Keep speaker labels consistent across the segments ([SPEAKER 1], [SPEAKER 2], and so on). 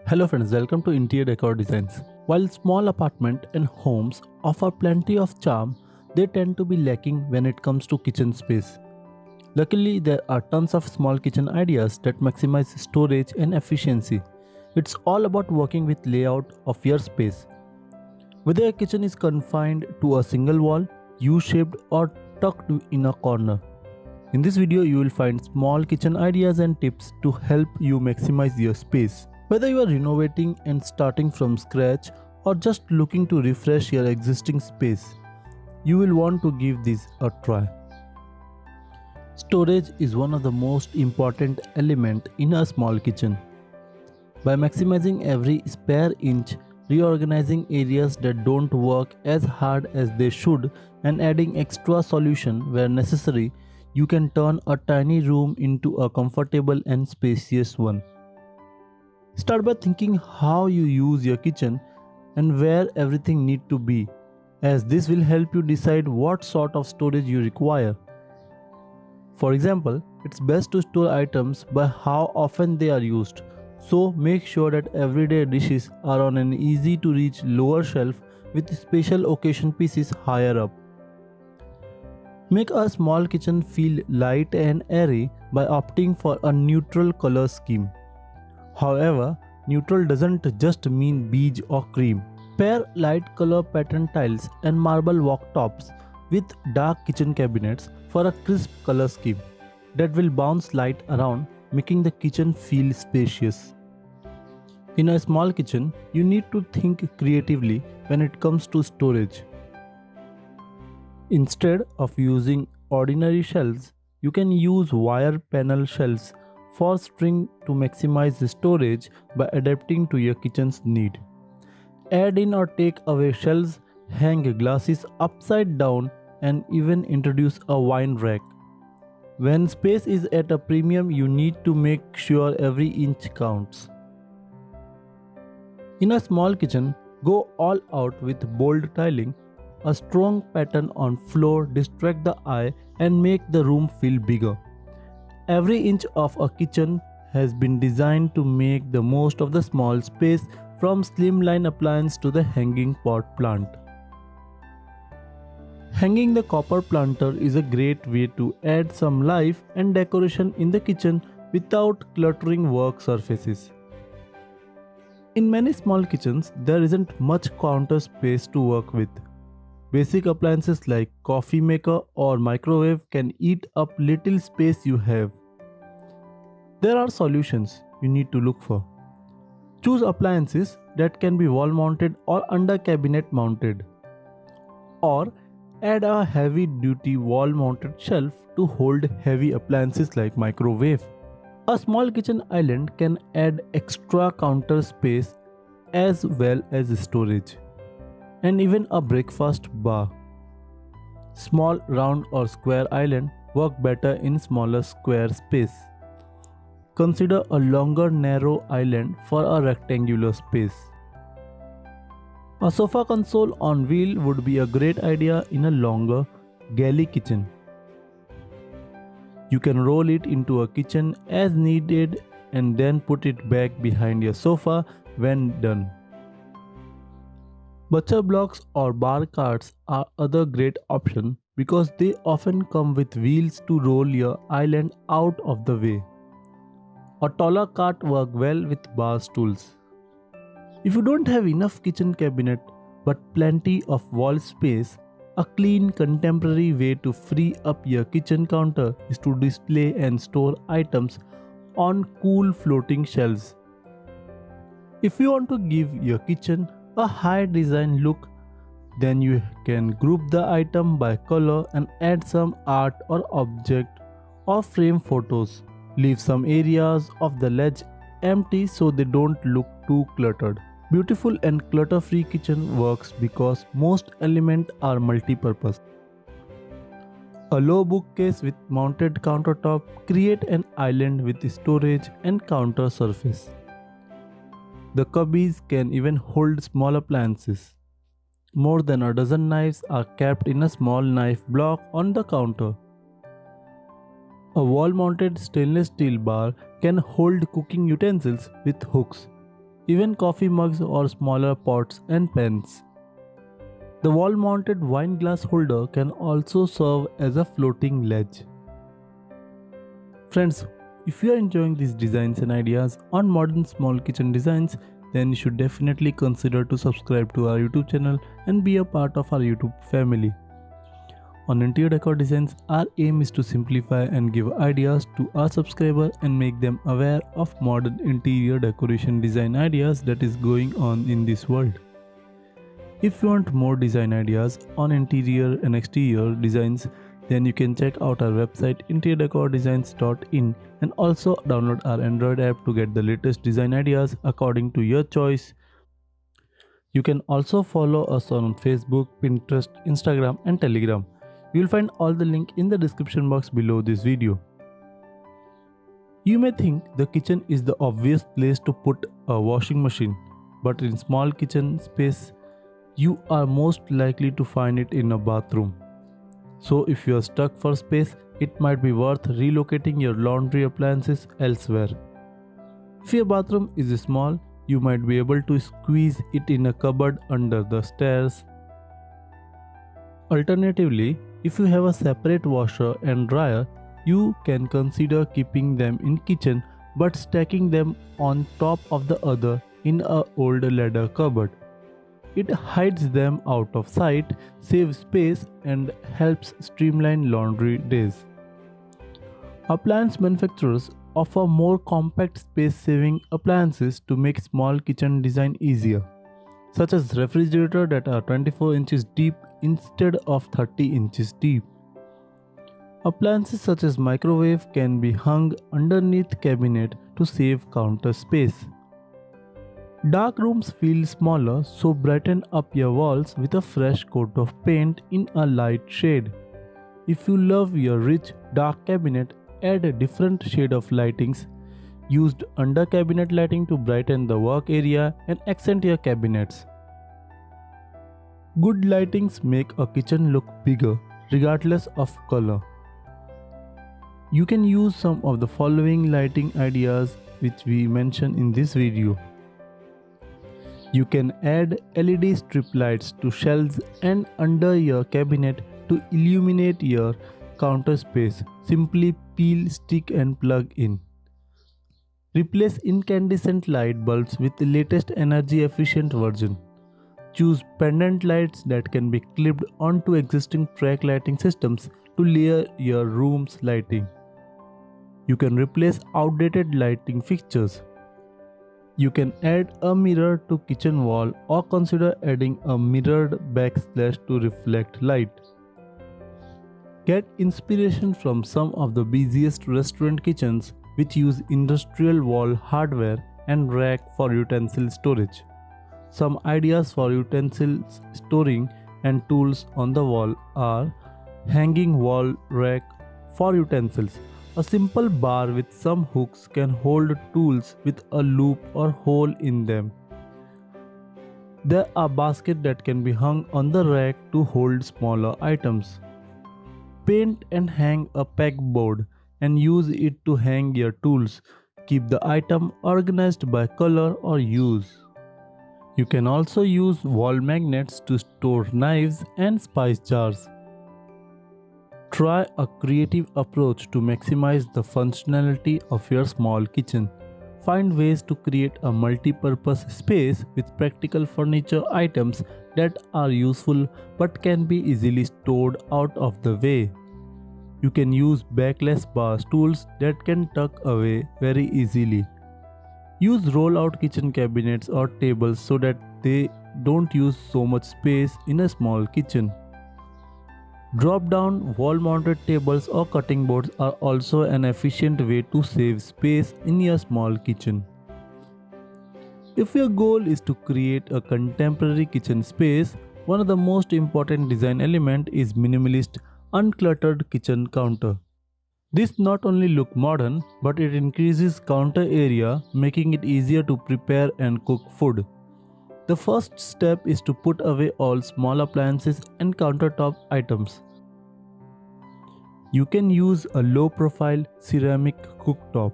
[SPEAKER 1] Hello friends, welcome to Interior Decor Designs. While small apartment and homes offer plenty of charm, they tend to be lacking when it comes to kitchen space. Luckily, there are tons of small kitchen ideas that maximize storage and efficiency. It's all about working with layout of your space. Whether your kitchen is confined to a single wall, U-shaped or tucked in a corner. In this video, you will find small kitchen ideas and tips to help you maximize your space. Whether you are renovating and starting from scratch or just looking to refresh your existing space, you will want to give this a try. Storage is one of the most important elements in a small kitchen. By maximizing every spare inch, reorganizing areas that don't work as hard as they should, and adding extra solution where necessary, you can turn a tiny room into a comfortable and spacious one. Start by thinking how you use your kitchen and where everything needs to be, as this will help you decide what sort of storage you require. For example, it's best to store items by how often they are used, so make sure that everyday dishes are on an easy to reach lower shelf with special occasion pieces higher up. Make a small kitchen feel light and airy by opting for a neutral color scheme. However, neutral doesn't just mean beige or cream. Pair light color pattern tiles and marble walktops with dark kitchen cabinets for a crisp color scheme that will bounce light around, making the kitchen feel spacious. In a small kitchen, you need to think creatively when it comes to storage. Instead of using ordinary shelves, you can use wire panel shelves for string to maximize the storage by adapting to your kitchen's need. Add in or take away shelves, hang glasses upside down, and even introduce a wine rack. When space is at a premium, you need to make sure every inch counts. In a small kitchen, go all out with bold tiling. A strong pattern on floor distract the eye and make the room feel bigger. Every inch of a kitchen has been designed to make the most of the small space, from slimline appliance to the hanging pot plant. Hanging the copper planter is a great way to add some life and decoration in the kitchen without cluttering work surfaces. In many small kitchens, there isn't much counter space to work with. Basic appliances like coffee maker or microwave can eat up little space you have. There are solutions you need to look for. Choose appliances that can be wall mounted or under cabinet mounted. Or add a heavy duty wall mounted shelf to hold heavy appliances like microwave. A small kitchen island can add extra counter space as well as storage. And even a breakfast bar. Small round or square island work better in smaller square space. Consider a longer narrow island for a rectangular space. A sofa console on wheel would be a great idea in a longer galley kitchen. You can roll it into a kitchen as needed and then put it back behind your sofa when done. Butcher blocks or bar carts are other great option because they often come with wheels to roll your island out of the way. A taller cart work well with bar stools. If you don't have enough kitchen cabinet but plenty of wall space, a clean contemporary way to free up your kitchen counter is to display and store items on cool floating shelves. If you want to give your kitchen a high design look, then you can group the item by color and add some art or object or frame photos. Leave some areas of the ledge empty so they don't look too cluttered. Beautiful and clutter-free kitchen works because most elements are multi-purpose. A low bookcase with mounted countertop create an island with storage and counter surface. The cubbies can even hold small appliances. More than a dozen knives are kept in a small knife block on the counter. A wall-mounted stainless steel bar can hold cooking utensils with hooks, even coffee mugs or smaller pots and pans. The wall-mounted wine glass holder can also serve as a floating ledge. Friends, if you are enjoying these designs and ideas on modern small kitchen designs, then you should definitely consider to subscribe to our YouTube channel and be a part of our YouTube family. On Interior Decor Designs, our aim is to simplify and give ideas to our subscribers and make them aware of modern interior decoration design ideas that is going on in this world. If you want more design ideas on interior and exterior designs, then you can check out our website interiordecordesigns.in and also download our Android app to get the latest design ideas according to your choice. You can also follow us on Facebook, Pinterest, Instagram and Telegram. You will find all the link in the description box below this video. You may think the kitchen is the obvious place to put a washing machine, but in small kitchen space, you are most likely to find it in a bathroom. So if you are stuck for space, it might be worth relocating your laundry appliances elsewhere. If your bathroom is small, you might be able to squeeze it in a cupboard under the stairs. Alternatively, if you have a separate washer and dryer, you can consider keeping them in kitchen but stacking them on top of the other in a old ladder cupboard. It hides them out of sight, saves space and helps streamline laundry days. Appliance manufacturers offer more compact space-saving appliances to make small kitchen design easier, such as refrigerators that are 24 inches deep instead of 30 inches deep. Appliances such as microwave can be hung underneath cabinet to save counter space. Dark rooms feel smaller, so brighten up your walls with a fresh coat of paint in a light shade. If you love your rich, dark cabinet, add a different shade of lightings used under cabinet lighting to brighten the work area and accent your cabinets. Good lightings make a kitchen look bigger, regardless of color. You can use some of the following lighting ideas which we mention in this video. You can add LED strip lights to shelves and under your cabinet to illuminate your counter space. Simply peel, stick and plug in. Replace incandescent light bulbs with the latest energy efficient version. Choose pendant lights that can be clipped onto existing track lighting systems to layer your room's lighting. You can replace outdated lighting fixtures. You can add a mirror to kitchen wall or consider adding a mirrored backsplash to reflect light. Get inspiration from some of the busiest restaurant kitchens which use industrial wall hardware and rack for utensil storage. Some ideas for utensils storing and tools on the wall are hanging wall rack for utensils. A simple bar with some hooks can hold tools with a loop or hole in them. There are baskets that can be hung on the rack to hold smaller items. Paint and hang a pegboard and use it to hang your tools. Keep the item organized by color or use. You can also use wall magnets to store knives and spice jars. Try a creative approach to maximize the functionality of your small kitchen. Find ways to create a multi-purpose space with practical furniture items that are useful but can be easily stored out of the way. You can use backless bar stools that can tuck away very easily. Use roll-out kitchen cabinets or tables so that they don't use so much space in a small kitchen. Drop-down wall-mounted tables or cutting boards are also an efficient way to save space in your small kitchen. If your goal is to create a contemporary kitchen space, one of the most important design elements is minimalist, uncluttered kitchen counter. This not only looks modern, but it increases counter area, making it easier to prepare and cook food. The first step is to put away all small appliances and countertop items. You can use a low-profile ceramic cooktop.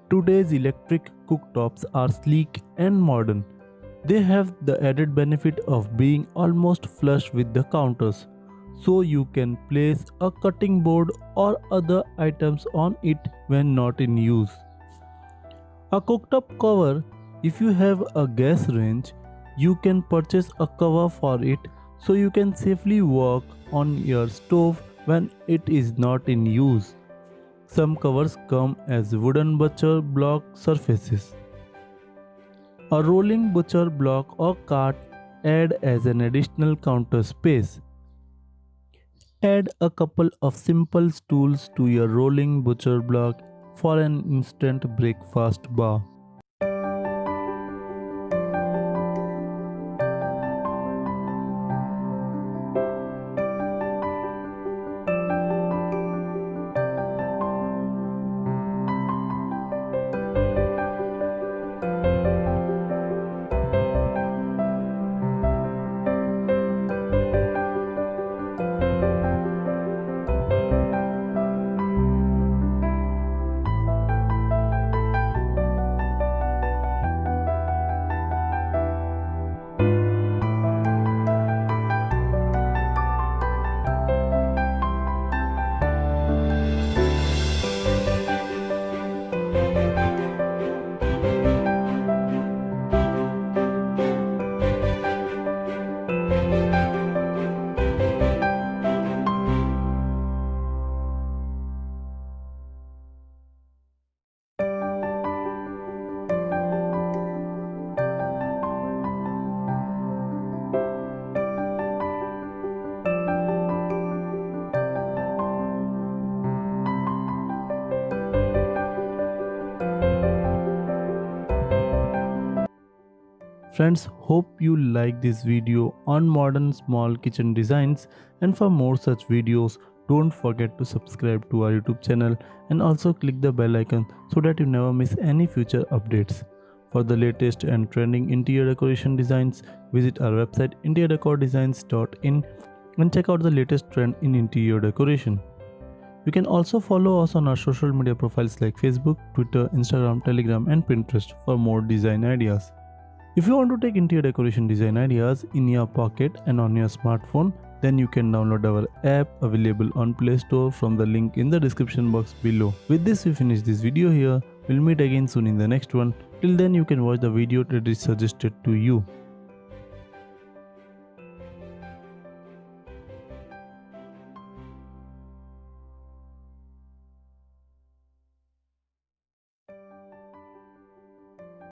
[SPEAKER 1] Today's electric cooktops are sleek and modern. They have the added benefit of being almost flush with the counters, so you can place a cutting board or other items on it when not in use. A cooktop cover: if you have a gas range, you can purchase a cover for it so you can safely work on your stove when it is not in use. Some covers come as wooden butcher block surfaces. A rolling butcher block or cart add as an additional counter space. Add a couple of simple stools to your rolling butcher block for an instant breakfast bar. Friends, hope you like this video on modern small kitchen designs, and for more such videos don't forget to subscribe to our YouTube channel and also click the bell icon so that you never miss any future updates. For the latest and trending interior decoration designs, visit our website interiordecordesigns.in and check out the latest trend in interior decoration. You can also follow us on our social media profiles like Facebook, Twitter, Instagram, Telegram and Pinterest for more design ideas. If you want to take interior decoration design ideas in your pocket and on your smartphone, then you can download our app available on Play Store from the link in the description box below. With this, we finish this video here. We'll meet again soon in the next one. Till then, you can watch the video that is suggested to you.